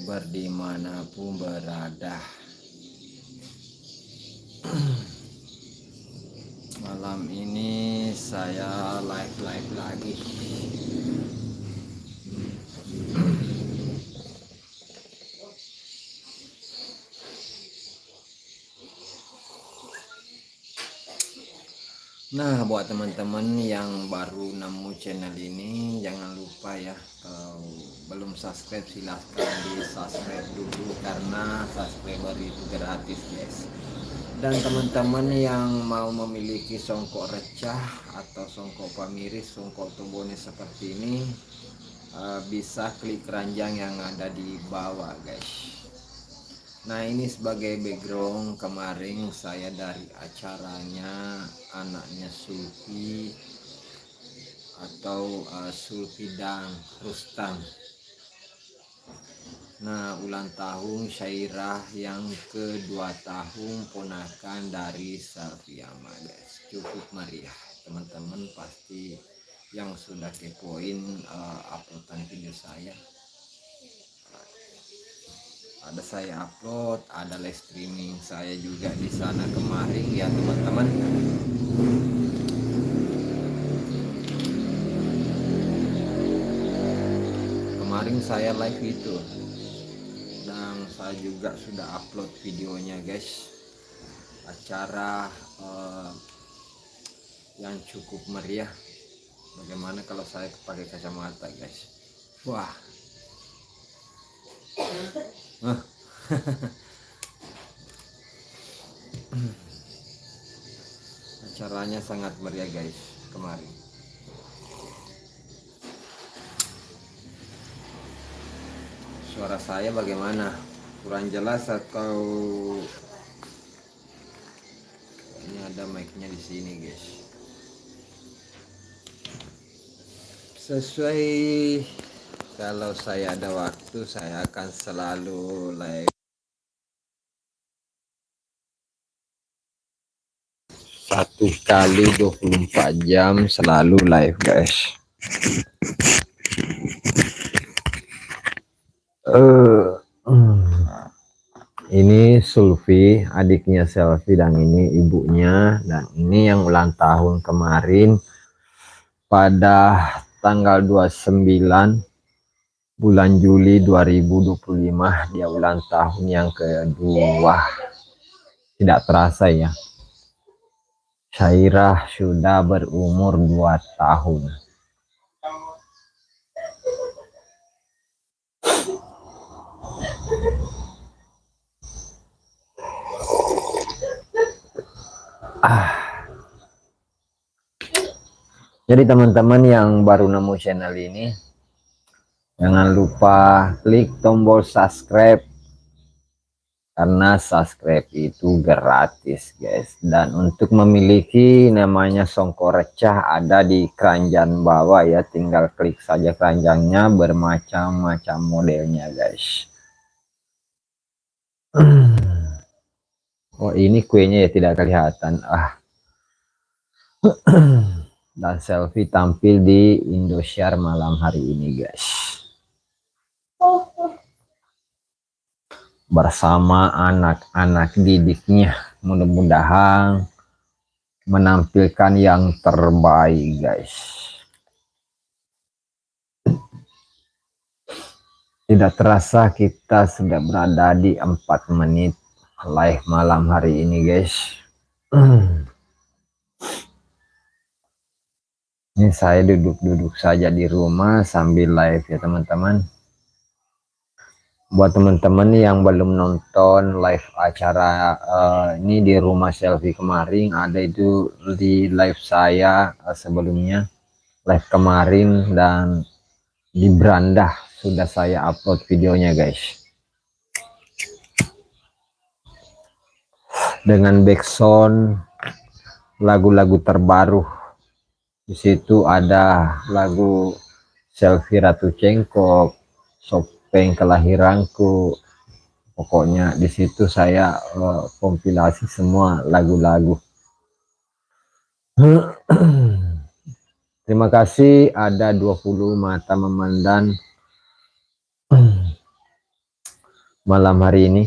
youtuber dimanapun berada. Malam ini saya live lagi. Nah, buat teman-teman yang baru nemu channel ini, jangan lupa ya, kalau belum subscribe silahkan di subscribe dulu, karena subscriber itu gratis guys. Dan teman-teman yang mau memiliki songkok recah atau songkok pamiris, songkok tombone seperti ini, bisa klik keranjang yang ada di bawah guys. Nah, ini sebagai background kemarin saya dari acaranya anaknya Sulfi atau Sulfi dan Rustam. Nah, ulang tahun Syairah yang kedua tahun, ponakan dari Salfiama guys. Cukup meriah, teman-teman pasti yang sudah kepoin uploadan video saya. Ada saya upload, ada live streaming saya juga di sana kemarin ya teman-teman. Kemarin saya live itu, dan saya juga sudah upload videonya guys. Acara yang cukup meriah. Bagaimana kalau saya pakai kacamata guys? Wah. Acaranya sangat meriah guys kemarin. Suara saya bagaimana? Kurang jelas atau ini ada mic-nya di sini guys. Sesuai kalau saya ada waktu, saya akan selalu live 1 kali 24 jam, selalu live guys. Ini Sulfi, adiknya Selfie, dan ini ibunya, dan ini yang ulang tahun kemarin pada tanggal 29 bulan Juli 2025. Dia ulang tahun yang kedua. Tidak terasa ya, Syairah sudah berumur 2 tahun. Jadi teman-teman yang baru nemu channel ini, jangan lupa klik tombol subscribe, karena subscribe itu gratis guys. Dan untuk memiliki namanya songkok recah ada di keranjang bawah ya, tinggal klik saja keranjangnya, bermacam-macam modelnya guys. Oh, ini kuenya ya tidak kelihatan. Dan Selfie tampil di Indosiar malam hari ini guys, bersama anak-anak didiknya. Mudah-mudahan menampilkan yang terbaik guys. Tidak terasa kita sudah berada di 4 menit live malam hari ini guys. Ini saya duduk-duduk saja di rumah sambil live ya teman-teman. Buat teman-teman yang belum nonton live acara ini di rumah Selfie kemarin, ada itu di live saya sebelumnya, live kemarin, dan di beranda sudah saya upload videonya guys, dengan backsound lagu-lagu terbaru. Di situ ada lagu Selfie Ratu Cengkok, Sopeng Kelahiranku. Pokoknya di situ saya kompilasi semua lagu-lagu. Terima kasih, ada 20 mata memandang malam hari ini.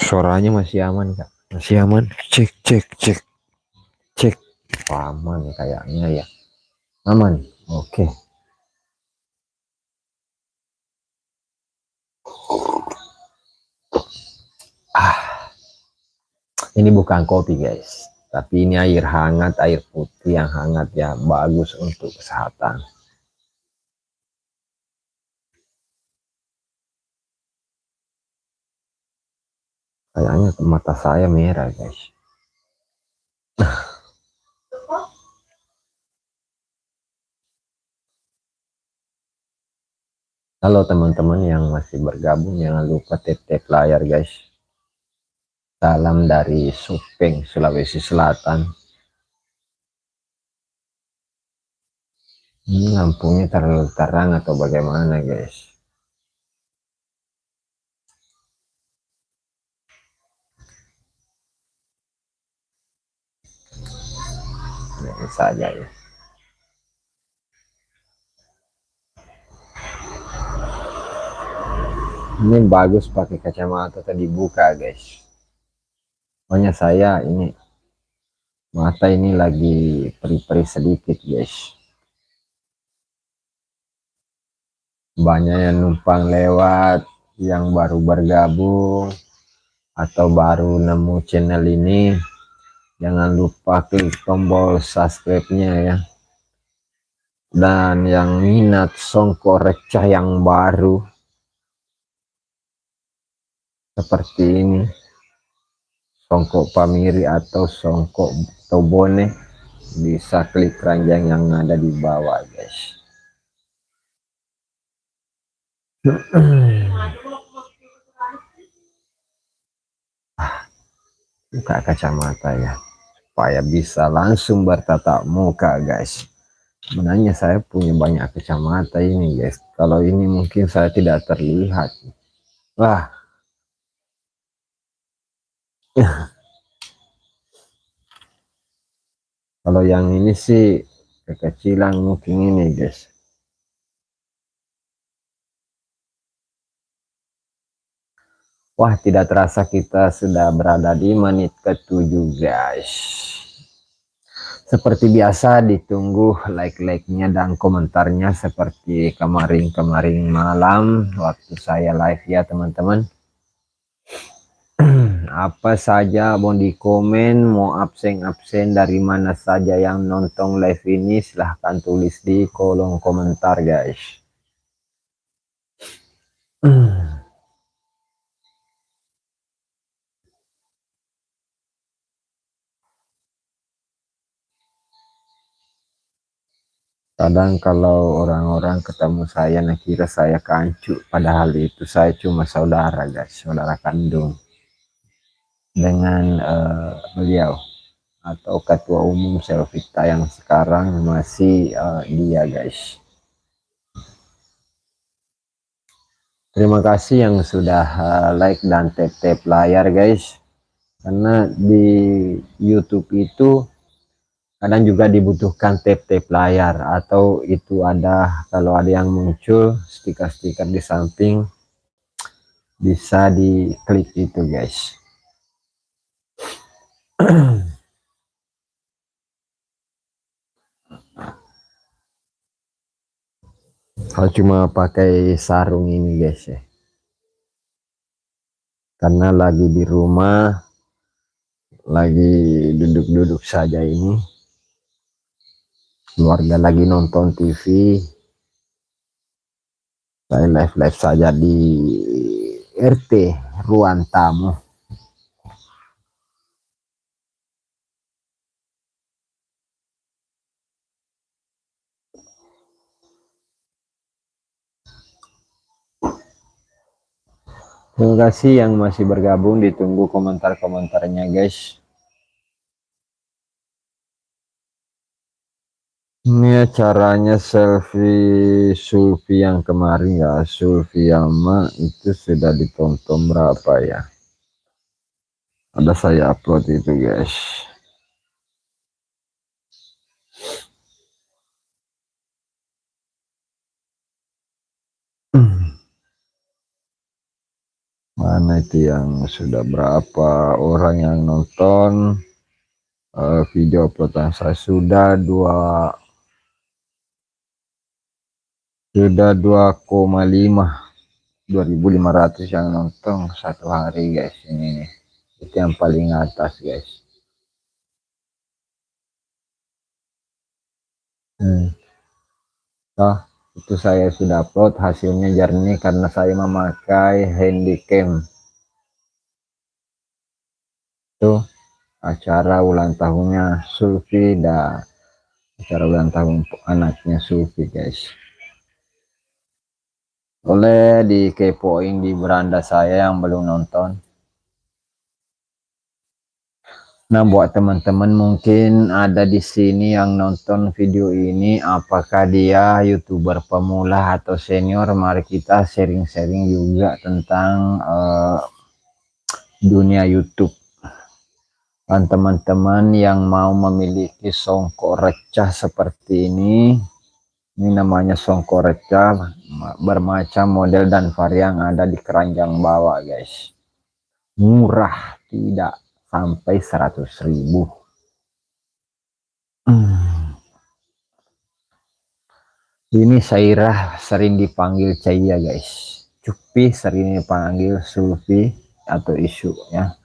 Suaranya masih aman Kak? Masih aman? Cek cek cek cek. Oh, aman kayaknya ya. Aman. Oke. Ah, ini bukan kopi guys, tapi ini air hangat, air putih yang hangat ya, bagus untuk kesehatan. Kayaknya mata saya merah guys. Halo teman-teman yang masih bergabung, jangan lupa tap-tap layar guys. Salam dari Supeng, Sulawesi Selatan. Ini lampunya terlalu terang atau bagaimana guys? Ini saja ya. Ini bagus pakai kacamata tadi buka guys. Pokoknya saya ini mata ini lagi perih-perih sedikit guys. Banyak yang numpang lewat, yang baru bergabung atau baru nemu channel ini, jangan lupa klik tombol subscribe-nya ya. Dan yang minat songko receh yang baru seperti ini, songkok pamiri atau songkok tobone, bisa klik keranjang yang ada di bawah guys. Buka kacamata ya, supaya bisa langsung bertatap muka guys. Sebenarnya saya punya banyak kacamata ini guys, kalau ini mungkin saya tidak terlihat. Wah. Kalau yang ini sih kekecilan mungkin ini guys. Wah, tidak terasa kita sudah berada di menit ke-7 guys. Seperti biasa ditunggu like-like-nya dan komentarnya seperti kemarin-kemarin malam waktu saya live ya teman-teman. Apa saja mau di komen, mau absen-absen dari mana saja yang nonton live ini, silahkan tulis di kolom komentar guys. Kadang kalau orang-orang ketemu saya nah kira saya kancu, padahal itu saya cuma saudara guys, saudara kandung dengan beliau atau ketua umum Selvita yang sekarang masih dia guys. Terima kasih yang sudah like dan tap-tap layar guys, karena di YouTube itu kadang juga dibutuhkan tap-tap layar, atau itu ada kalau ada yang muncul stiker-stiker di samping bisa diklik itu guys. Kalau cuma pakai sarung ini guys ya, karena lagi di rumah, lagi duduk-duduk saja ini, keluarga lagi nonton TV, saya live-live saja di RT ruang tamu. Terima kasih yang masih bergabung, ditunggu komentar-komentarnya guys. Ini ya caranya selfie Sulfi yang kemarin ya, Sulfi Yama itu sudah ditonton berapa ya, ada saya upload itu guys. Mana itu yang sudah berapa orang yang nonton video uploadan saya? Sudah 2,5 2.500 yang nonton satu hari guys. Ini nih, itu yang paling atas guys. Oh, itu saya sudah upload, hasilnya jernih karena saya memakai handycam. Tuh acara ulang tahunnya Sulfi dan acara ulang tahun anaknya Sulfi guys. Boleh dikepoin di beranda saya yang belum nonton. Nah, buat teman-teman mungkin ada di sini yang nonton video ini, apakah dia YouTuber pemula atau senior, mari kita sharing-sharing juga tentang dunia YouTube. Dan teman-teman yang mau memiliki songkok recah seperti ini namanya songkok recah, bermacam model dan varian ada di keranjang bawah guys. Murah, tidak sampai 100.000. Ini Sairah sering dipanggil Caya guys. Cupi sering dipanggil Sulfi atau Isu ya.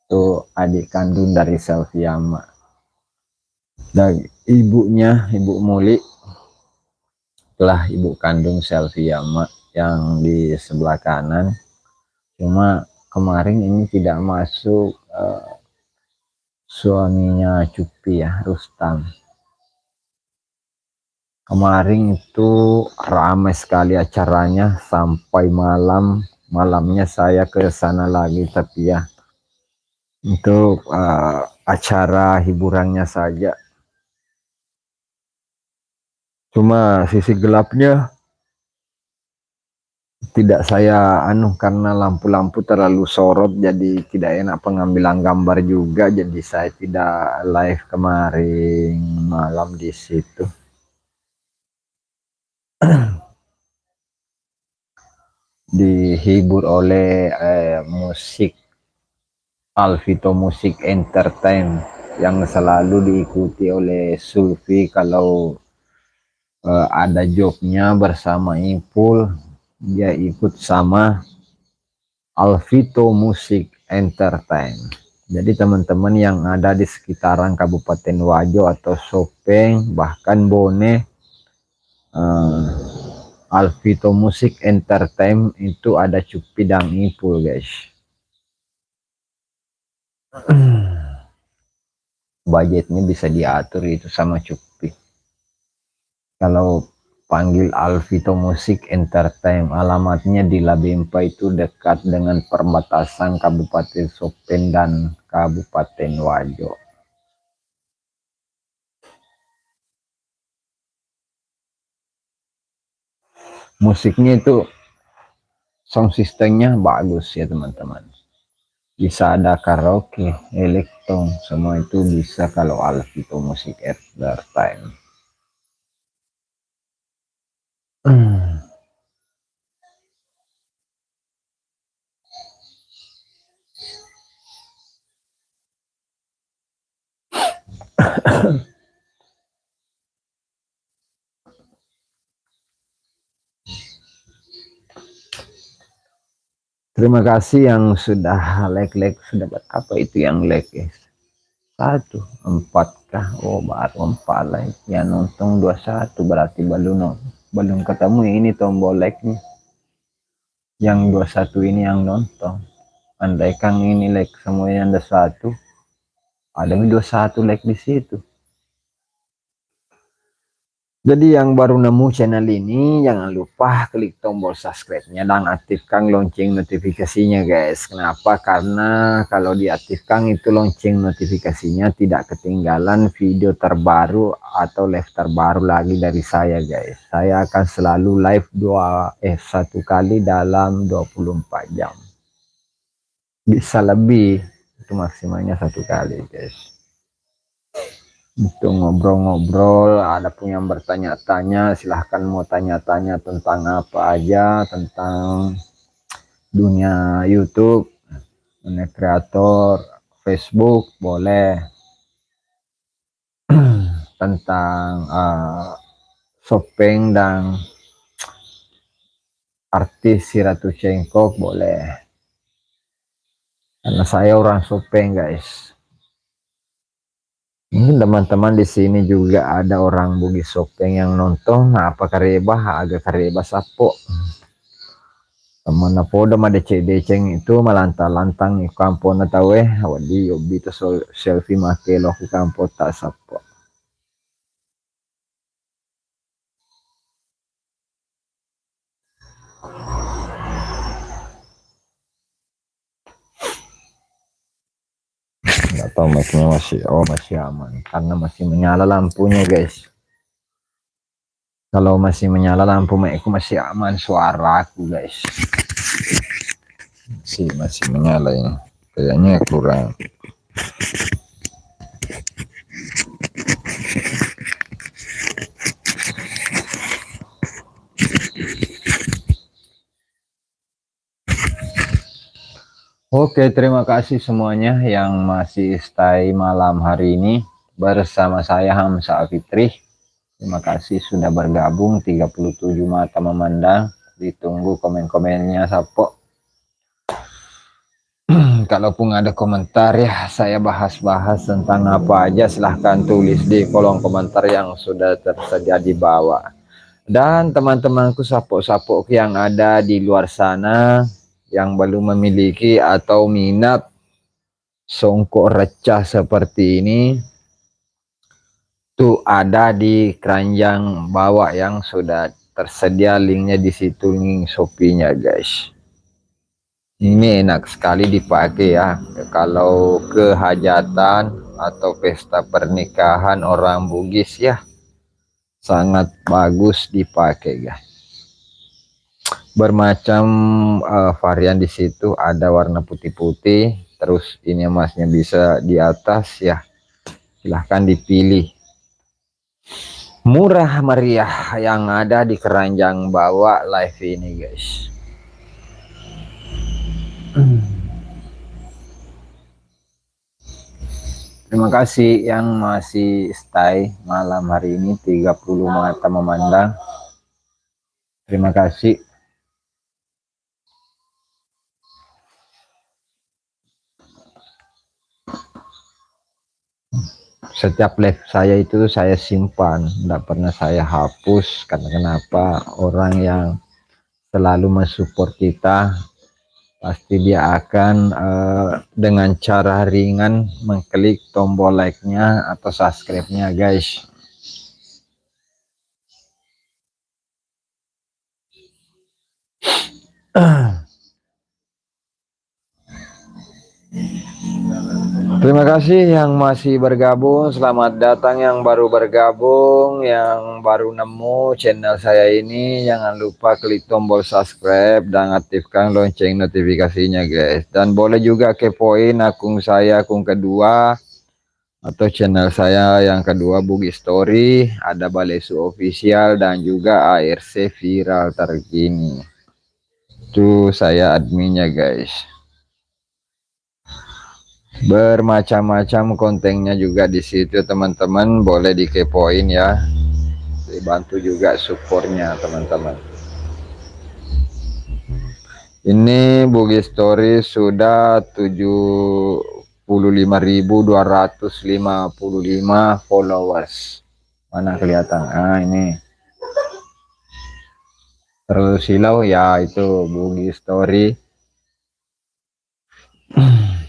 Itu adik kandung dari Selviama. Dan ibunya, Ibu Muli, telah ibu kandung Selviama yang di sebelah kanan. Cuma kemarin ini tidak masuk suaminya Cupi ya, Rustam. Kemarin itu ramai sekali acaranya sampai malamnya saya ke sana lagi, tapi ya untuk acara hiburannya saja. Cuma sisi gelapnya tidak saya karena lampu-lampu terlalu sorot jadi tidak enak pengambilan gambar juga, jadi saya tidak live kemarin malam di situ. Dihibur oleh musik Alvito Music Entertain yang selalu diikuti oleh Sulfi kalau ada jobnya bersama Ipul, dia ikut sama Alvito Music Entertain. Jadi teman-teman yang ada di sekitaran Kabupaten Wajo atau Sopeng bahkan Bone, Alvito Music Entertain itu ada Cupi dan Ipul guys. Budgetnya bisa diatur itu sama Cupi. Kalau panggil Alvito Music Entertain, alamatnya di Labempa, itu dekat dengan perbatasan Kabupaten Sopeng dan Kabupaten Wajo. Musiknya itu sound systemnya bagus ya teman-teman, bisa ada karaoke, elektron, semua itu bisa kalau Alvito Music Entertain. Terima kasih yang sudah like, sudah apa itu yang like guys. 4 kah? Oh baru 4 like ya, nonton 21 berarti belum ketemu ini tombol like nya. Yang 21 ini yang nonton, andaikan ini like semuanya ada 1, ada 21 like di situ. Jadi yang baru nemu channel ini jangan lupa klik tombol subscribe-nya dan aktifkan lonceng notifikasinya guys. Kenapa? Karena kalau diaktifkan itu lonceng notifikasinya tidak ketinggalan video terbaru atau live terbaru lagi dari saya guys. Saya akan selalu live 1 kali dalam 24 jam. Bisa lebih, itu maksimalnya 1 kali guys. Itu ngobrol-ngobrol, ada pun yang bertanya-tanya silahkan mau tanya-tanya tentang apa aja, tentang dunia YouTube, dunia kreator, Facebook boleh, tentang Chopin dan artis si Ratu Cengkok boleh, karena saya orang Chopin guys. Mungkin teman-teman di sini juga ada orang Bugis Chopin yang nonton. Nah, apa karebah agak karebah sapo teman apa udah mah deceng itu malantang-lantang di kampung na tahu wadi obi to selfie make lo ku kampung tak sapo. Nggak tahu mic-nya masih aman karena masih menyala lampunya guys. Kalau masih menyala lampu mic-ku masih aman suara aku guys. Masih menyala ini. Kayaknya kurang. Oke, terima kasih semuanya yang masih stay malam hari ini bersama saya Hamsa Fitri. Terima kasih sudah bergabung 37 mata memandang. Ditunggu komen-komennya Sapo. Kalaupun ada komentar ya saya bahas-bahas tentang apa aja, silahkan tulis di kolom komentar yang sudah tersedia di bawah. Dan teman-temanku Sapo-Sapo yang ada di luar sana yang belum memiliki atau minat songkok recah seperti ini tuh ada di keranjang bawah yang sudah tersedia linknya di situ, link Shopee-nya guys. Ini enak sekali dipakai ya kalau ke hajatan atau pesta pernikahan orang Bugis ya, sangat bagus dipakai guys. Bermacam varian di situ, ada warna putih-putih, terus ini emasnya bisa di atas ya, silahkan dipilih. Murah meriah yang ada di keranjang bawah live ini guys. Terima kasih yang masih stay malam hari ini 30 mata memandang. Terima kasih. Setiap live saya itu saya simpan, tidak pernah saya hapus. Karena kenapa? Orang yang selalu mensupport kita pasti dia akan dengan cara ringan mengklik tombol like-nya atau subscribe-nya guys. Terima kasih yang masih bergabung, selamat datang yang baru bergabung, yang baru nemu channel saya ini, jangan lupa klik tombol subscribe dan aktifkan lonceng notifikasinya guys. Dan boleh juga kepoin akun saya, akun kedua atau channel saya yang kedua, Bugis Story, ada Balesu Official dan juga ARC Viral Terkini. Itu saya adminnya guys. Bermacam-macam kontennya juga di situ teman-teman, boleh dikepoin ya, dibantu juga supportnya teman-teman. Ini Bugis Story sudah 75.255 followers. Mana kelihatan? Ah ini terlalu silau ya, itu Bugis Story.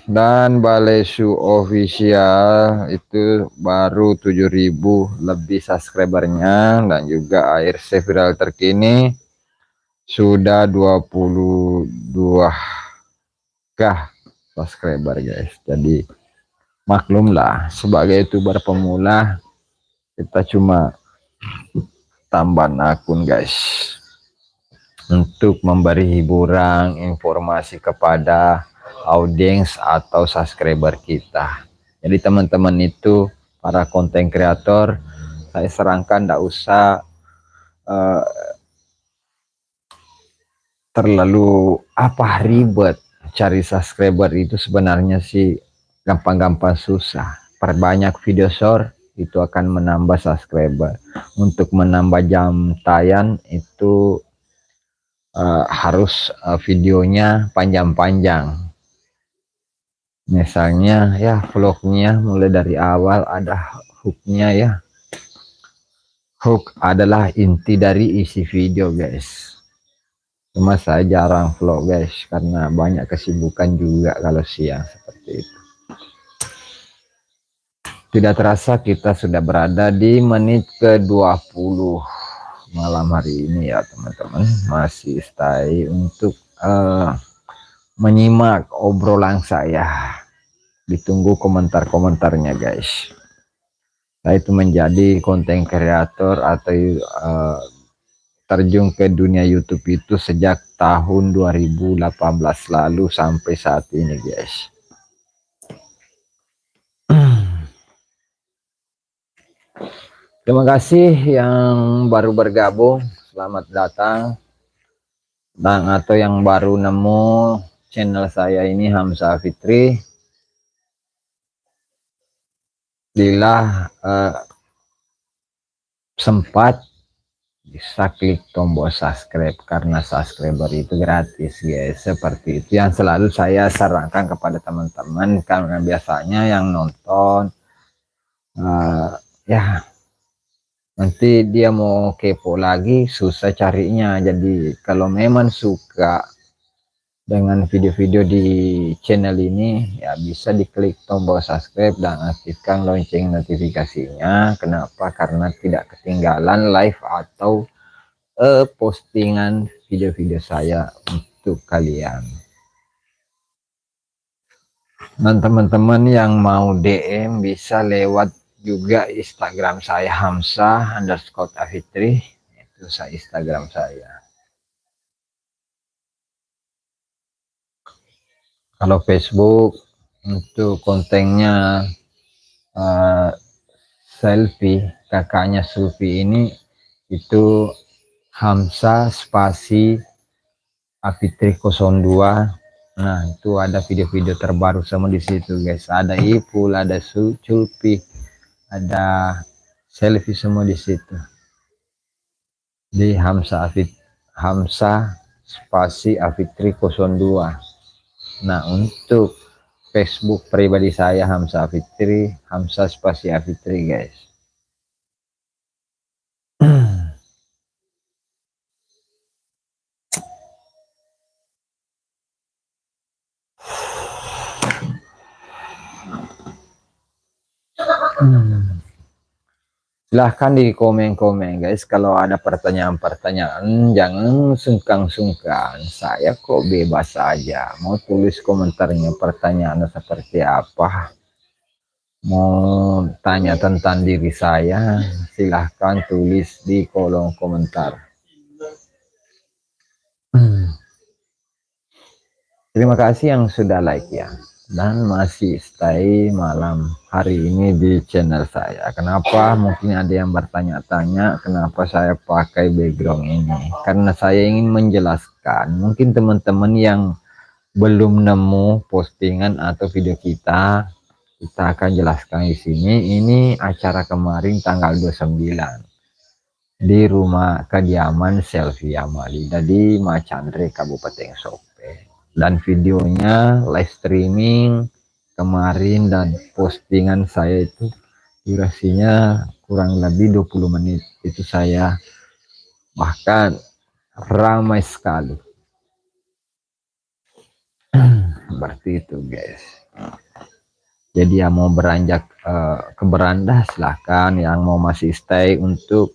Dan Balesu Official itu baru 7.000 lebih subscribernya, dan juga ARC Viral Terkini sudah 22k subscriber guys. Jadi maklumlah sebagai YouTuber pemula kita cuma tambahan akun guys untuk memberi hiburan informasi kepada audiens atau subscriber kita. Jadi teman-teman itu para konten kreator, saya sarankan tidak usah terlalu apa ribet. Cari subscriber itu sebenarnya sih gampang-gampang, susah. Perbanyak video short itu akan menambah subscriber. Untuk menambah jam tayang itu harus videonya panjang-panjang. Misalnya ya vlognya mulai dari awal ada hooknya ya. Hook adalah inti dari isi video guys. Cuma saya jarang vlog guys karena banyak kesibukan juga kalau siang seperti itu. Tidak terasa kita sudah berada di menit ke-20 malam hari ini ya teman-teman. Masih stay untuk menyimak obrolan saya. Ditunggu komentar-komentarnya guys. Saya itu menjadi konten kreator atau terjun ke dunia YouTube itu sejak tahun 2018 lalu sampai saat ini guys. Terima kasih yang baru bergabung, selamat datang. Dan atau yang baru nemu channel saya ini, Hamzah Fitri. Bila sempat bisa klik tombol subscribe karena subscriber itu gratis guys. Seperti itu yang selalu saya sarankan kepada teman-teman, karena biasanya yang nonton ya nanti dia mau kepo lagi susah carinya. Jadi kalau memang suka dengan video-video di channel ini ya bisa diklik tombol subscribe dan aktifkan lonceng notifikasinya. Kenapa? Karena tidak ketinggalan live atau postingan video-video saya untuk kalian. Dan teman-teman yang mau DM bisa lewat juga Instagram saya, Hamzah_Fitri. Itu saya Instagram saya. Kalau Facebook untuk kontennya selfie, kakaknya Sufi ini itu Hamzah spasi Afitri 02. Nah itu ada video-video terbaru sama di situ guys. Ada Ipul, ada Sulpi, ada selfie semua di situ. Di Hamzah spasi Afitri 02. Nah untuk Facebook pribadi saya Hamzah Fitri, Hamzah spasi Fitri guys. Silahkan di komen-komen guys, kalau ada pertanyaan-pertanyaan jangan sungkan-sungkan, saya kok bebas saja mau tulis komentarnya, pertanyaannya seperti apa, mau tanya tentang diri saya silahkan tulis di kolom komentar. Terima kasih yang sudah like ya dan masih stay malam hari ini di channel saya. Kenapa? Mungkin ada yang bertanya-tanya kenapa saya pakai background ini, karena saya ingin menjelaskan. Mungkin teman-teman yang belum nemu postingan atau video kita akan jelaskan di sini. Ini acara kemarin tanggal 29 di rumah kediaman Selfie Amalida di Macandre, Kabupaten Sope. Dan videonya live streaming kemarin dan postingan saya itu durasinya kurang lebih 20 menit. Itu saya bahkan ramai sekali. Seperti itu guys. Jadi yang mau beranjak ke beranda silahkan, yang mau masih stay untuk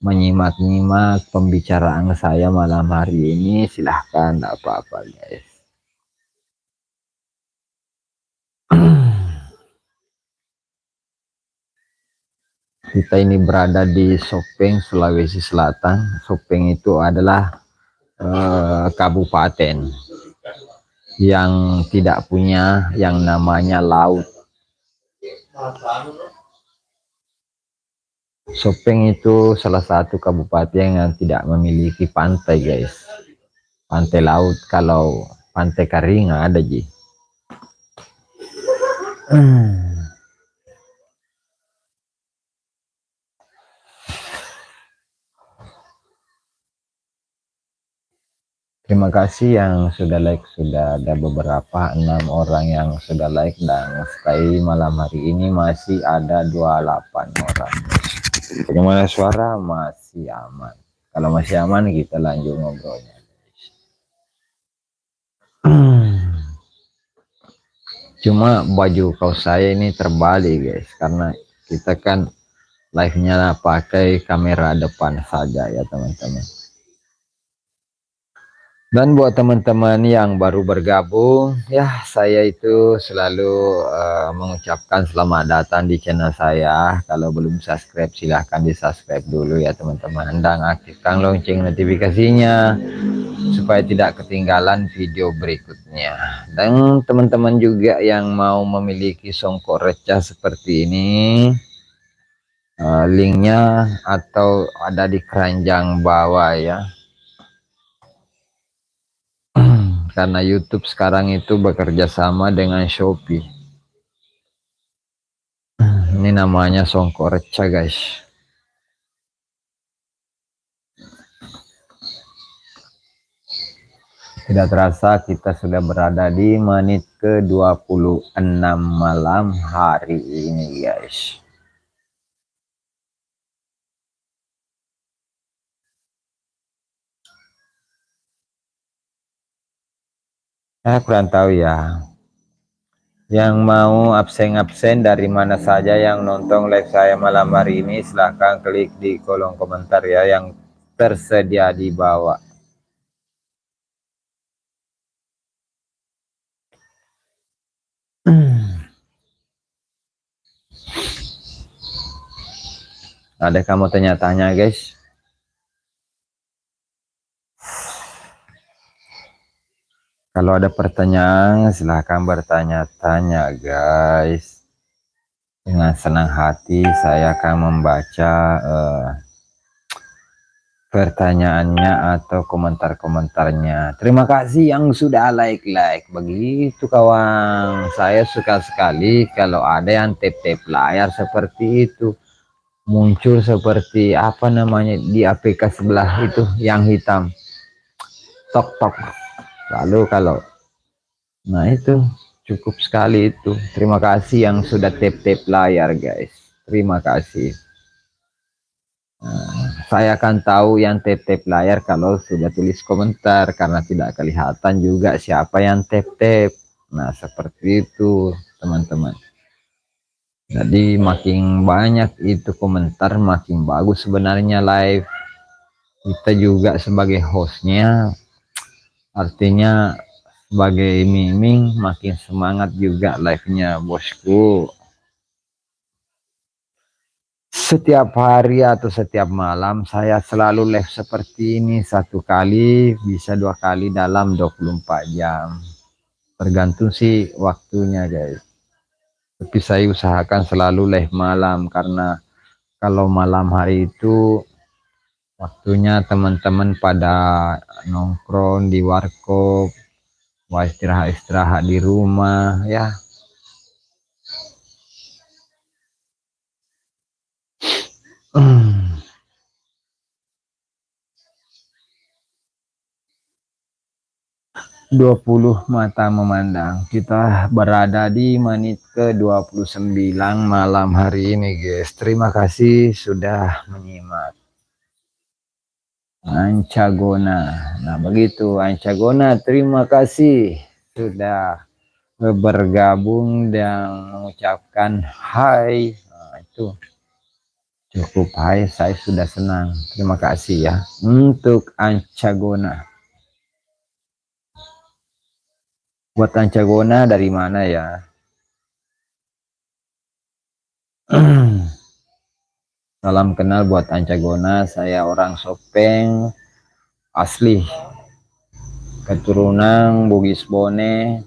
menyimak-nyimak pembicaraan saya malam hari ini silahkan, tidak apa-apa guys. Kita ini berada di Sopeng, Sulawesi Selatan. Sopeng itu adalah kabupaten yang tidak punya yang namanya laut. Sopeng itu salah satu kabupaten yang tidak memiliki pantai guys. pantai laut. Kalau pantai kering nggak ada Ji. Terima kasih yang sudah like, sudah ada beberapa 6 orang yang sudah like, dan stay malam hari ini masih ada 28 orang. Bagaimana suara? Masih aman. Kalau masih aman kita lanjut ngobrolnya. Cuma baju kaos saya ini terbalik guys, karena kita kan live-nya pakai kamera depan saja ya teman-teman. Dan buat teman-teman yang baru bergabung, ya saya itu selalu mengucapkan selamat datang di channel saya. Kalau belum subscribe silahkan di subscribe dulu ya teman-teman, dan aktifkan lonceng notifikasinya supaya tidak ketinggalan video berikutnya. Dan teman-teman juga yang mau memiliki songkok recah seperti ini, linknya atau ada di keranjang bawah ya. Karena YouTube sekarang itu bekerja sama dengan Shopee. Ini namanya songkok recah guys. Tidak terasa kita sudah berada di menit ke 26 malam hari ini guys. Saya kurang tahu ya. Yang mau absen-absen dari mana saja yang nonton live saya malam hari ini, silahkan klik di kolom komentar ya yang tersedia di bawah. Ada kamu tanya-tanya guys? Kalau ada pertanyaan silahkan bertanya-tanya guys. Dengan senang hati saya akan membaca pertanyaannya atau komentar-komentarnya. Terima kasih yang sudah like. Begitu kawan, saya suka sekali kalau ada yang tap-tap layar seperti itu. Muncul seperti apa namanya di APK sebelah itu yang hitam. Tok. Lalu kalau nah itu cukup sekali itu. Terima kasih yang sudah tap-tap layar guys. Terima kasih. Saya akan tahu yang tap-tap layar kalau sudah tulis komentar, karena tidak kelihatan juga siapa yang tap-tap. Nah seperti itu teman-teman. Jadi makin banyak itu komentar makin bagus sebenarnya live. Kita juga sebagai hostnya, artinya sebagai miming makin semangat juga live-nya bosku. Setiap hari atau setiap malam saya selalu live seperti ini, satu kali bisa 2 kali dalam 24 jam, tergantung sih waktunya guys. Tapi saya usahakan selalu live malam, karena kalau malam hari itu waktunya teman-teman pada nongkrong di warkop, istirahat di rumah ya. 20 mata memandang. Kita berada di menit ke 29 malam hari ini guys. Terima kasih sudah menyimak. Ancagona. Nah begitu Ancagona, terima kasih sudah bergabung dan mengucapkan hai. Nah, itu cukup hai, saya sudah senang. Terima kasih ya untuk Ancagona. Buat Ancagona dari mana ya? Salam kenal buat Ancagona, saya orang Sopeng asli, keturunan Bugis Bone,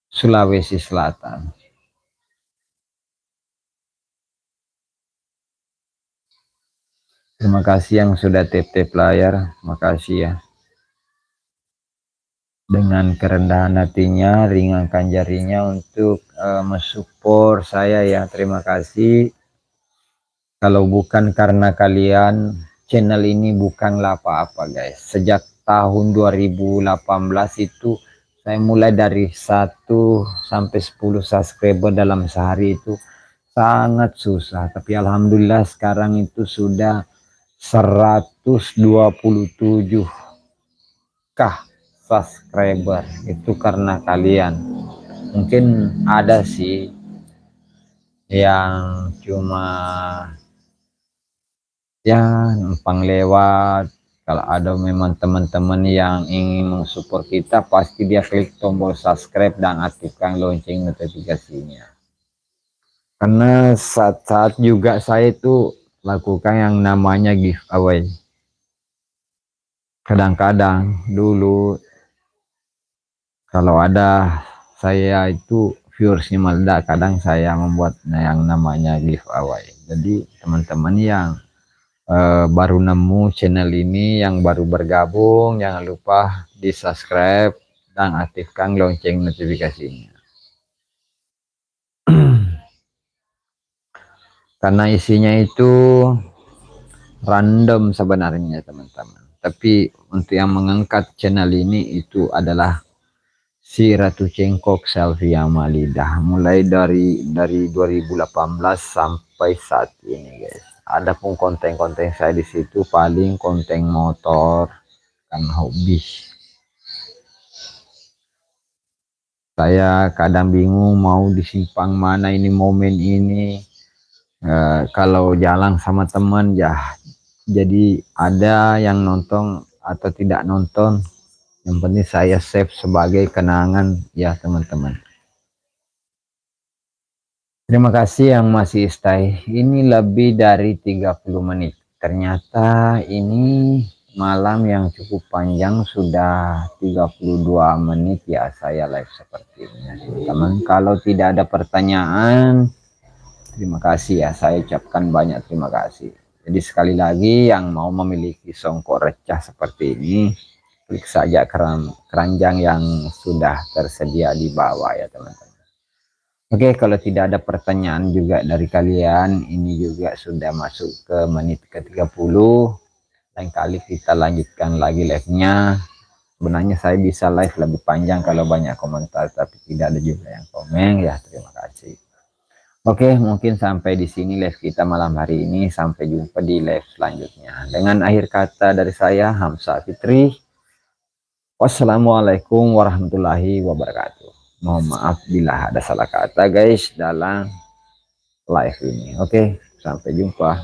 Sulawesi Selatan. Terima kasih yang sudah tap-tap layar, makasih ya. dengan kerendahan hatinya, ringankan jarinya untuk mensupport saya ya. Terima kasih. Kalau bukan karena kalian, channel ini bukanlah apa-apa guys. Sejak tahun 2018 itu saya mulai dari 1 sampai 10 subscriber dalam sehari itu sangat susah. Tapi alhamdulillah sekarang itu sudah 127k subscriber. Itu karena kalian. Mungkin ada sih yang cuma ya numpang lewat. Kalau ada memang teman-teman yang ingin mensupport kita, pasti dia klik tombol subscribe dan aktifkan lonceng notifikasinya. Karena saat-saat juga saya itu lakukan yang namanya giveaway. Kadang-kadang dulu kalau ada saya itu viewersnya meledak, kadang saya membuat yang namanya giveaway. Jadi teman-teman yang baru nemu channel ini, yang baru bergabung, jangan lupa di subscribe dan aktifkan lonceng notifikasinya. Karena isinya itu random sebenarnya teman-teman, tapi untuk yang mengangkat channel ini itu adalah si Ratu Cengkok Selfie Amalidah, mulai dari 2018 sampai saat ini guys. Adapun konten-konten saya di situ paling konten motor kan, hobi. Saya kadang bingung mau disimpang mana ini momen ini. Kalau jalan sama teman ya jadi ada yang nonton atau tidak nonton, yang penting saya save sebagai kenangan ya teman-teman. Terima kasih yang masih stay. Ini lebih dari 30 menit. Ternyata ini malam yang cukup panjang, sudah 32 menit ya saya live seperti ini teman-teman. Kalau tidak ada pertanyaan, terima kasih ya, saya ucapkan banyak terima kasih. Jadi sekali lagi yang mau memiliki songkok recah seperti ini, klik saja keranjang yang sudah tersedia di bawah ya teman-teman. Oke, kalau tidak ada pertanyaan juga dari kalian, ini juga sudah masuk ke menit ke-30. Lain kali kita lanjutkan lagi live-nya. Sebenarnya saya bisa live lebih panjang kalau banyak komentar, tapi tidak ada juga yang komen ya. Terima kasih. Oke, mungkin sampai di sini live kita malam hari ini. Sampai jumpa di live selanjutnya. Dengan akhir kata dari saya, Hamzah Fitri. Wassalamualaikum warahmatullahi wabarakatuh. Mohon maaf bila ada salah kata guys dalam live ini. Oke, sampai jumpa.